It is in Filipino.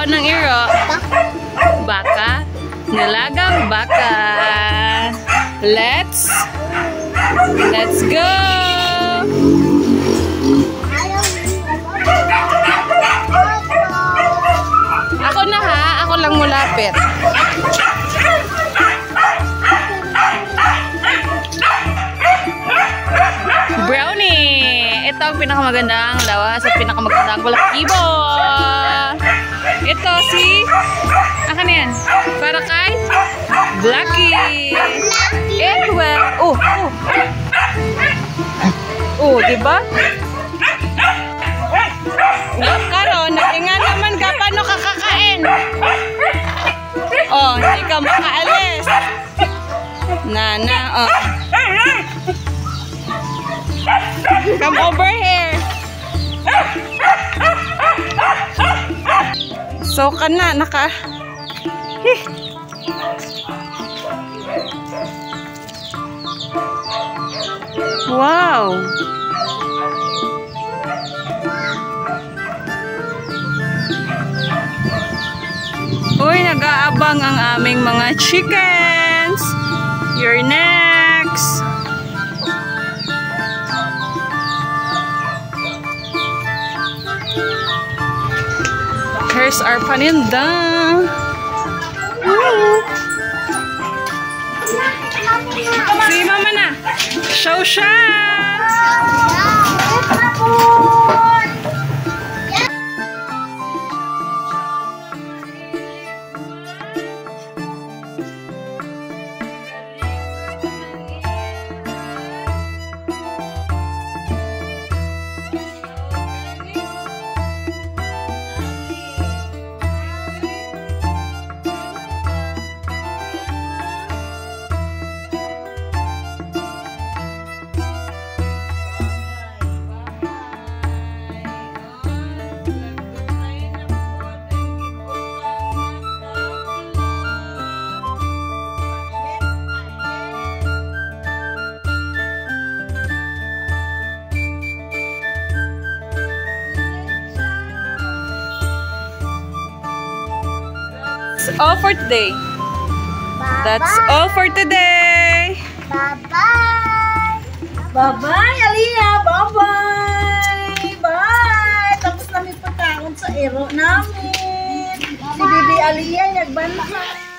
daon ng iro? Baka. Nilagang baka. Let's go! Ako na ha, ako lang mulapit. Brownie! Ito ang pinakamagandang lawas at pinakamagandang balakibo. Ito si... Akan yan? Para kay Blackie. Ito diba? Karon, naingan naman ka paano kakakain. Oh, hindi ka makaalis. Nana, oh. Come over here. So ka na, Wow. Uy, nag-aabang ang aming mga chickens. You're next. Here's our paninda. Si mama na. Show shot. All for today. Bye-bye. That's all for today. Bye-bye. Bye-bye, Aliyah. Bye-bye. Bye. Tapos namin pagkaon sa ero namin. Si Bibi Aliyah, nagbanta.